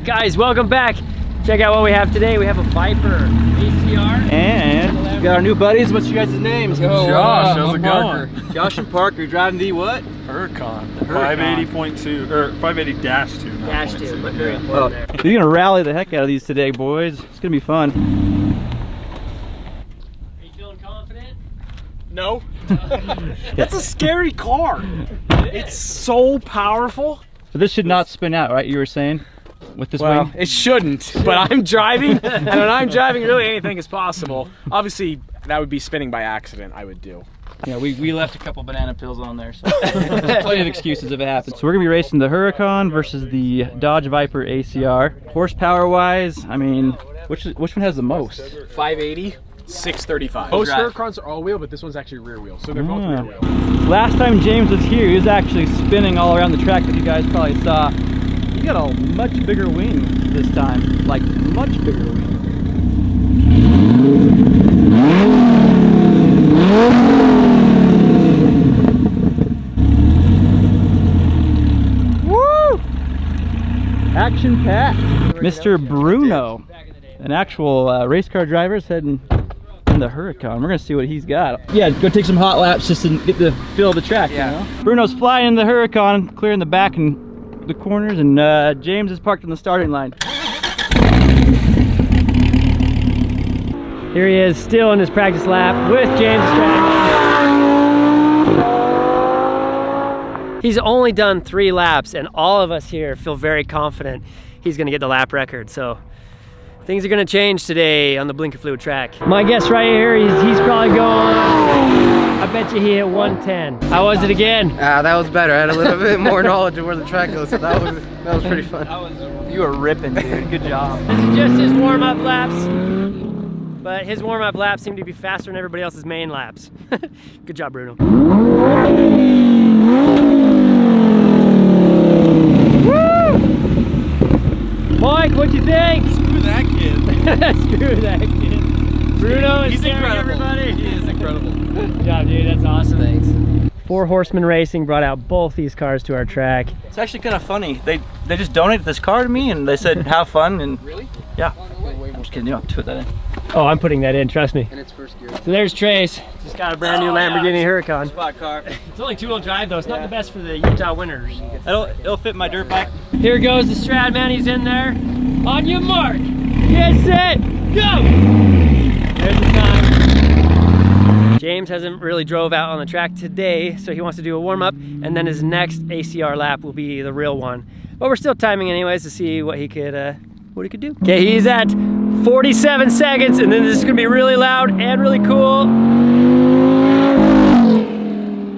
Guys, welcome back. Check out what we have today. We have a Viper ACR. And we got our new buddies. What's your guys' names? Josh, how's it going? Josh and Parker driving the what? Huracan. 580.2 or 580-2. Dash 2, but very Oh, important there. you're gonna rally the heck out of these today, boys. It's gonna be fun. Are you feeling confident? No. That's a scary car. It's so powerful. But this should not spin out, right? You were saying with this Well, wing? it shouldn't, but I'm driving, and when I'm driving, really anything is possible. Obviously, that would be spinning by accident, I would do. Yeah, we left a couple banana pills on there, so there's plenty of excuses if it happens. So we're gonna be racing the Huracan versus the Dodge Viper ACR. Horsepower wise, I mean, which one has the most? 580, 635. Most Huracans are all wheel, but this one's actually rear wheel, so they're both rear wheel. Last time James was here, he was actually spinning all around the track that you guys probably saw. He got a much bigger wing this time, like much bigger wing. Woo! Action packed. Mr. Bruno, an actual race car driver, is heading in the Huracan. We're gonna see what he's got. Yeah, go take some hot laps just to get the feel of the track. Yeah. You know? Bruno's flying in the Huracan, clearing the back and the corners, and James is parked on the starting line. Here he is, still in his practice lap with James Stradman. He's only done 3 laps, and all of us here feel very confident he's gonna get the lap record. So things are gonna change today on the Blinker Fluid track. My guess right here, he's probably going, I bet you he hit 110. How was it again? That was better. I had a little bit more knowledge of where the track goes, so that was pretty fun. You were ripping, dude. Good job. This is just his warm-up laps, but his warm-up laps seem to be faster than everybody else's main laps. Good job, Bruno. Woo! Mike, what'd you think? Screw that kid. Screw that kid. Bruno is scaring everybody. He is incredible. Good job, dude. That's awesome. Thanks. 4 Horsemen Racing brought out both these cars to our track. It's actually kind of funny. They just donated this car to me, and they said have fun. And Really? yeah. I'm just kidding. You don't have to put that in. Oh, I'm putting that in. Trust me. And it's first gear. So there's Trace. Just got a brand new Lamborghini Huracan. Spot car. It's only 2-wheel drive though. It's not the best for the Utah winters. It'll fit my dirt bike. Here goes the Stradman. He's in there. On your mark. Get set. Go. There's the time. James hasn't really drove out on the track today, so he wants to do a warm-up, and then his next ACR lap will be the real one. But we're still timing anyways to see what he could do. Okay, he's at 47 seconds, and then this is gonna be really loud and really cool.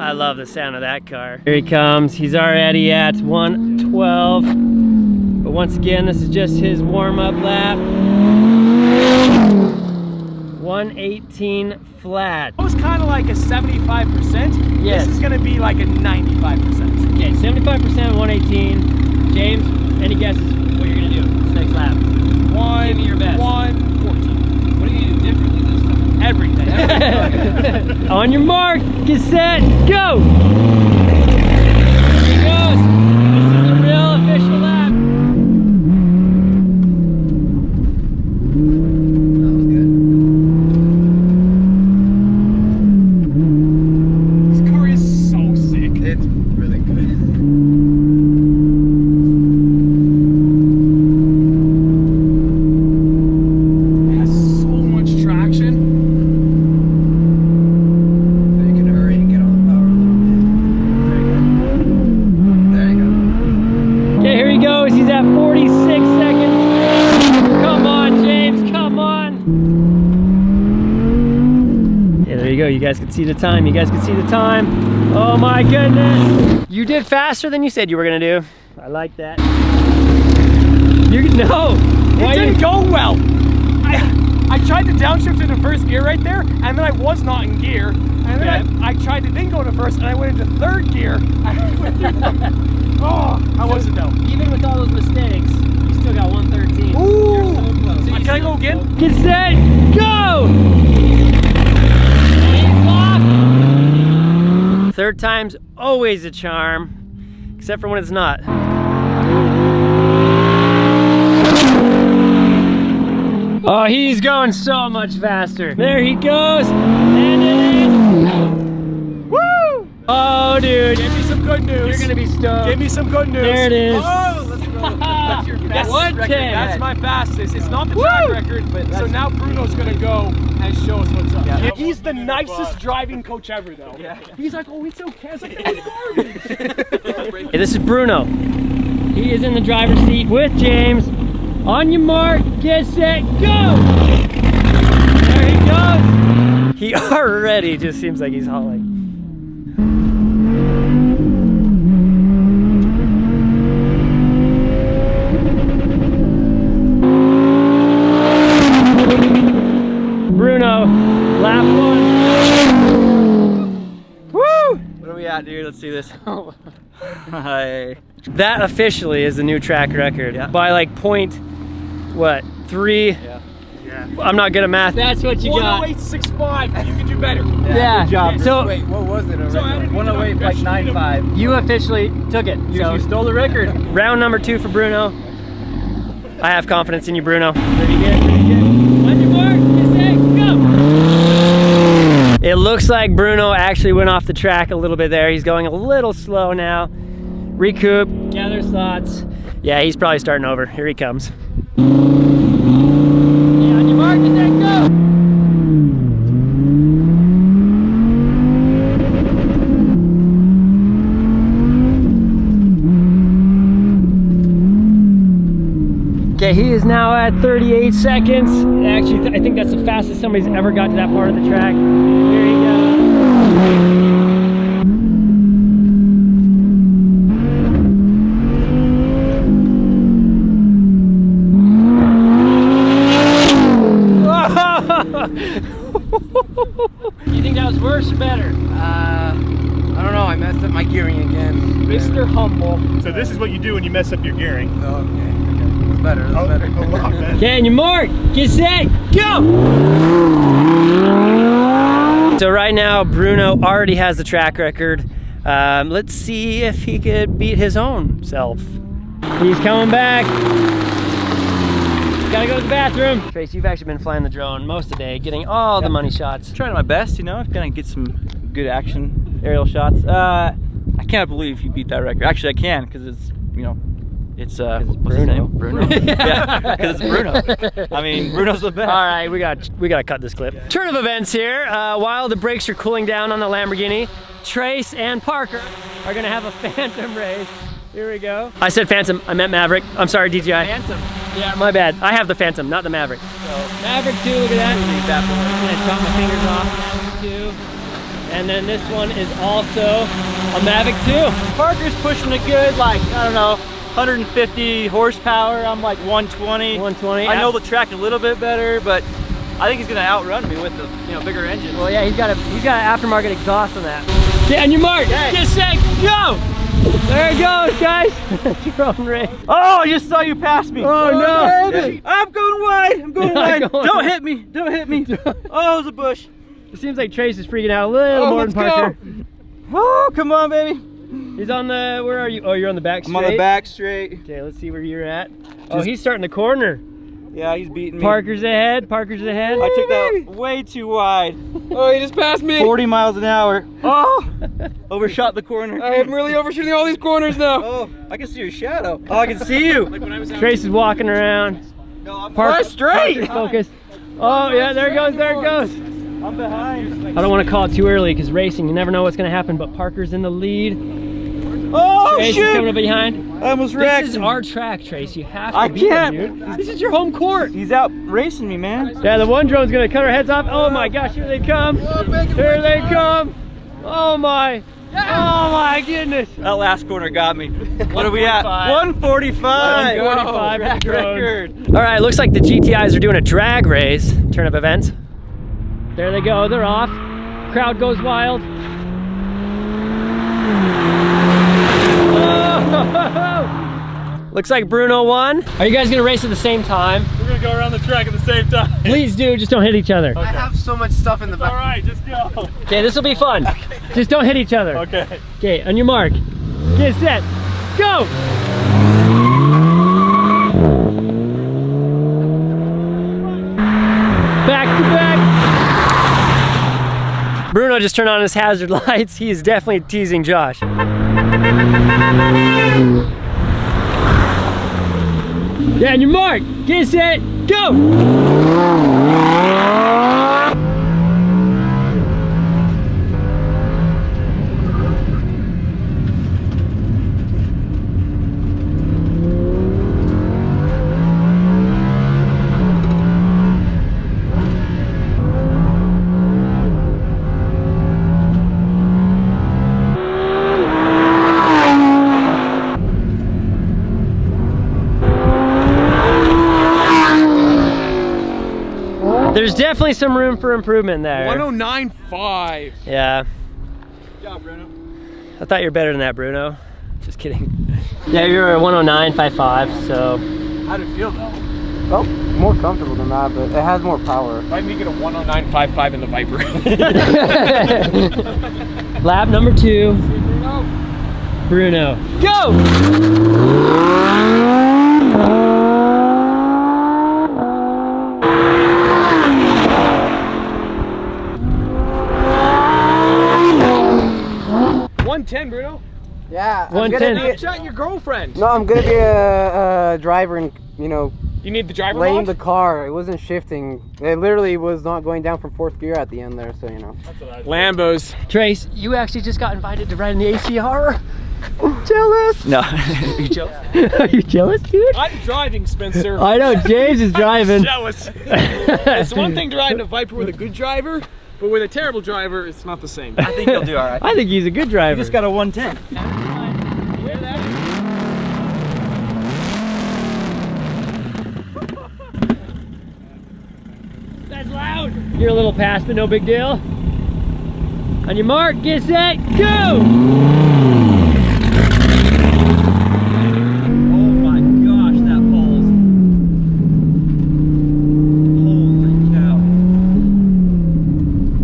I love the sound of that car. Here he comes. He's already at 112. But once again, this is just his warm-up lap. 118 flat. It was kind of like a 75%. Yes. This is going to be like a 95%. Okay, 75%, 118. James, any guesses what you're gonna do this next lap? Give me your best. 114. What are you gonna do differently this time? Everything. On your mark, get set, go! Here he goes. This is the real official lap. You guys can see the time. You guys can see the time. Oh my goodness. You did faster than you said you were gonna do. I like that. No. It didn't go well. I tried to downshift into first gear right there, and then I was not in gear. And then I tried to then go to first, and I went into third gear. Oh, how was it though? Even with all those mistakes, you still got 113. Ooh. You're so close. Can I go again? Get set, go! Third time's always a charm, except for when it's not. Oh, he's going so much faster. There he goes. And it is. Woo! Oh, dude. Give me some good news. You're gonna be stoked. Give me some good news. There it is. Oh, let's go. That's your Yes, fastest record. that's my fastest. It's not the track record, so now Bruno's gonna go and show us what's up. Yeah. He's the nicest driving coach ever, though. Yeah. He's like, oh, it's okay. I was like, it's garbage. Hey, this is Bruno. He is in the driver's seat with James. On your mark, get set, go! There he goes. He already just seems like he's hauling. Bruno, lap one. Woo! What are we at, dude? Let's do this. Hi. That officially is the new track record. Yeah. By like point, what, 3? Yeah. I'm not good at math. That's what you got. 108.65. You can do better. Yeah. Good job. So Wait, what was it originally? 108 like 9.5. you officially took it. You stole the record. Round number 2 for Bruno. I have confidence in you, Bruno. Pretty good, pretty good. On your mark, get set, go! It looks like Bruno actually went off the track a little bit there. He's going a little slow now. Recoup, gather thoughts. Yeah, he's probably starting over. Here he comes. Yeah, on your mark, get set, go! Okay, he is now at 38 seconds. Actually, I think that's the fastest somebody's ever got to that part of the track. Here he goes. You think that was worse or better? I don't know. I messed up my gearing again. Mr. Humble. So this is what you do when you mess up your gearing. Oh, okay. That's better. That's better. A lot better. Okay, and your mark, get set, go! So right now, Bruno already has the track record. Let's see if he could beat his own self. He's coming back. Gotta go to the bathroom. Trace, you've actually been flying the drone most of the day, getting all the money shots. Trying my best, you know, trying to get some good action aerial shots. I can't believe you beat that record. Actually, I can, because it's, you know, it's what's his Bruno. name? Bruno. Yeah, because it's Bruno. I mean, Bruno's the best. All right, we gotta cut this clip. Turn of events here. While the brakes are cooling down on the Lamborghini, Trace and Parker are gonna have a Phantom race. Here we go. I said Phantom, I meant Maverick. I'm sorry, DJI. Handsome. Yeah, my bad. I have the Phantom, not the Maverick. So Maverick 2, look at that. That I'm gonna chop my fingers off. Maverick 2. And then this one is also a Mavic 2. Parker's pushing a good, like, I don't know, 150 horsepower. I'm like 120. 120. I know the track a little bit better, but I think he's gonna outrun me with the, you know, bigger engine. Well, yeah, he's got an aftermarket exhaust on that. Get on your mark. Okay. Get set, go! There it goes, guys. Drone race. Oh, I just saw you pass me. Oh, no. Yeah. I'm going wide. I'm going wide. Don't hit me. Don't hit me. Oh, there's a bush. It seems like Trace is freaking out a little more than Parker. Oh, come on, baby. He's on the, where are you? Oh, you're on the back straight? I'm on the back straight. Okay, let's see where you're at. Oh, he's starting the corner. Yeah, he's beating me. Parker's ahead, Parker's ahead. I took that way too wide. Oh, he just passed me. 40 miles an hour. Oh, overshot the corner. I'm really overshooting all these corners now. Oh, I can see your shadow. Oh, I can see you. Trace is walking around. No, I'm Parker, straight. Parker's focused. Oh, yeah, there it goes, there it goes. I'm behind. I don't want to call it too early because racing, you never know what's going to happen, but Parker's in the lead. Oh, Trace is coming up behind. I almost wrecked. This is our track, Trace. You have to I beat can't. him, dude. This is your home court. He's out racing me, man. Yeah, the one drone's gonna cut our heads off. Oh my gosh, here they come. Here they come. Oh my. Oh my goodness. That last corner got me. What are we at? 145 145. for the Track drones. record. All right, looks like the GTIs are doing a drag race. Turn of events. There they go, they're off. Crowd goes wild. Oh! Looks like Bruno won. Are you guys gonna race at the same time? We're gonna go around the track at the same time. Please do, just don't hit each other. I have so much stuff in the back. All right, just go. Okay, this will be fun. Just don't hit each other. Okay. Okay, on your mark. Get set. Go! Back to back. Bruno just turned on his hazard lights. He is definitely teasing Josh. Yeah, and your mark. Get set, go! There's definitely some room for improvement there. 109.5. Yeah. Good job, Bruno. I thought you were better than that, Bruno. Just kidding. Yeah, you were a 109.55, so. How'd it feel though? Felt more comfortable than that, but it has more power. Might make it a 109.55 in the Viper. Lap number 2. Bruno. Go! Bruno. Yeah. 110. Chat your girlfriend. No, I'm gonna be a driver and, you know, You need the driver laying mod? the car. It wasn't shifting. It literally was not going down from 4th gear at the end there, so you know. Lambos. Trace, you actually just got invited to ride in the ACR. Jealous? No. Are you jealous? Are you jealous, dude? I'm driving, Spencer. I know, James is driving. Jealous. It's one thing to ride in a Viper with a good driver, but with a terrible driver, it's not the same. I think he'll do all right. I think he's a good driver. He just got a 110. That's loud. You're a little past, but no big deal. On your mark, get set, go! Oh my gosh, that pulls. Holy cow.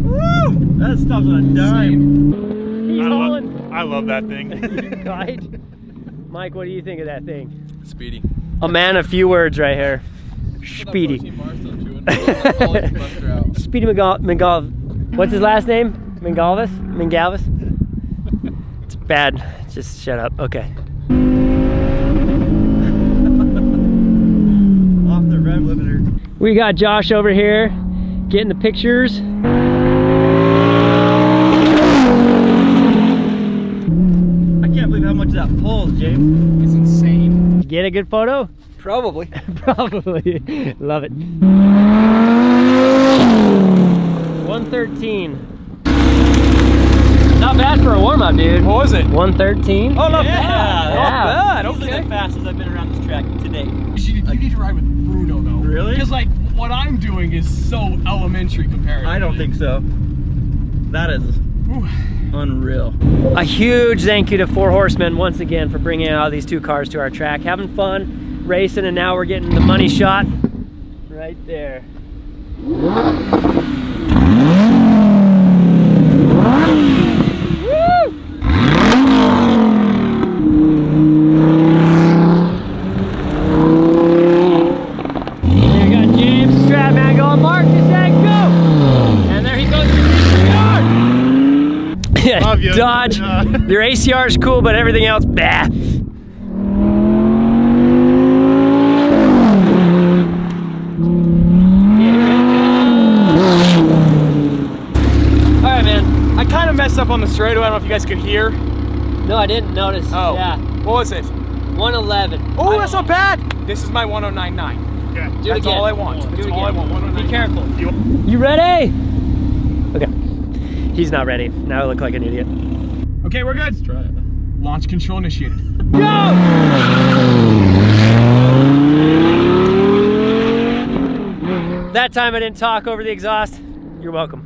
Woo! That stuff's on a dime. He's hauling. I love that thing. Right? Mike, what do you think of that thing? Speedy. A man of few words right here. Speedy. Speedy McGall. What's his last name? Mingalvis? It's bad. Just shut up. Okay. Off the rev limiter. We got Josh over here getting the pictures. I can't believe how much that pulls, James. It's insane. Get a good photo? Probably. Probably. Love it. 113. Not bad for a warm-up, dude. What was it? 113. Oh, not Yeah. bad. Not bad. Easily Okay. the fastest I've been around this track to date. You need to ride with Bruno, though. Really? Because, like, what I'm doing is so elementary compared. I don't think so. That is unreal. A huge thank you to Four Horsemen once again for bringing out these two cars to our track. Having fun, racing, and now we're getting the money shot right there. There you got James Stradman going, Mark, you say go! And there he goes to the yard. Love you. Dodge. Your ACR is cool, but everything else, bah. Alright, man. I kind of messed up on the straightaway. I don't know if you guys could hear. No, I didn't notice. Oh. Yeah. What was it? 111. Oh, that's not bad. This is my 1099. Okay. Do it That's again. all I want. Do That's it all I again. want. 109. Be careful. You- You ready? Okay. He's not ready. Now I look like an idiot. Okay, we're good. Let's try it. Launch control initiated. Go! That time I didn't talk over the exhaust. You're welcome.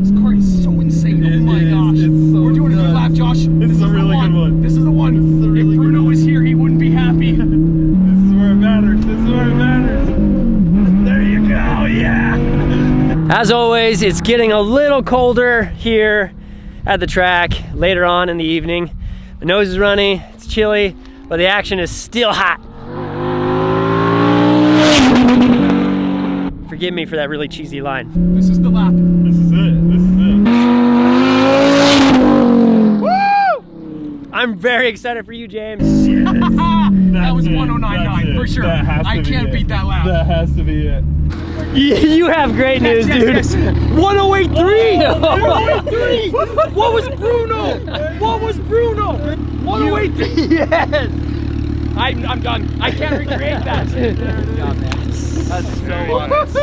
This car is so insane. Oh my gosh. We're doing a good lap, Josh. This is a really good one. This is the one. is a really If Bruno was here, he wouldn't be happy. This is where it matters. This is where it matters. There you go. Yeah. As always, it's getting a little colder here at the track later on in the evening. The nose is runny, it's chilly, but the action is still hot. forgive me for that really cheesy line. This is the lap. This is it. This is it. Woo! I'm very excited for you, James. That was That's it. 1099 for sure. That has to I be can't it. beat that lap. That has to be it. You have great news, dude. Yes. 1083! 1083! What was Bruno? What was Bruno? 1083! Yes! I'm done. I can't recreate that. That's so honest.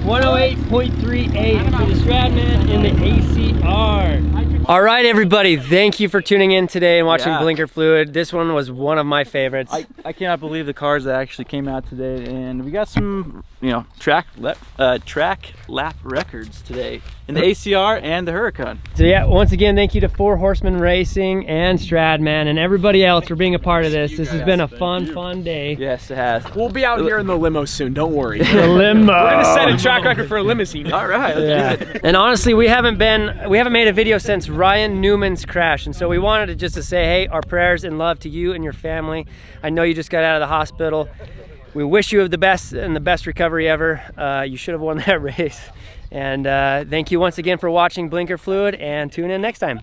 108.38 for the Stradman in the ACR. All right, everybody, thank you for tuning in today and watching Yeah. Blinker Fluid. This one was one of my favorites. I cannot believe the cars that actually came out today, and we got some, you know, track lap records today in the ACR and the Huracan. So yeah, once again, thank you to 4 Horsemen Racing and Stradman and everybody else for being a part of this. This has been a fun day. Yes, it has. We'll be out here in the limo soon. Don't worry. The limo. We're gonna set a track record for a limousine. All right, let's do it. And honestly, we haven't made a video since Ryan Newman's crash, and so we wanted to just to say, hey, our prayers and love to you and your family. I know you just got out of the hospital. We wish you the best and the best recovery ever. You should have won that race. And thank you once again for watching Blinker Fluid, and tune in next time.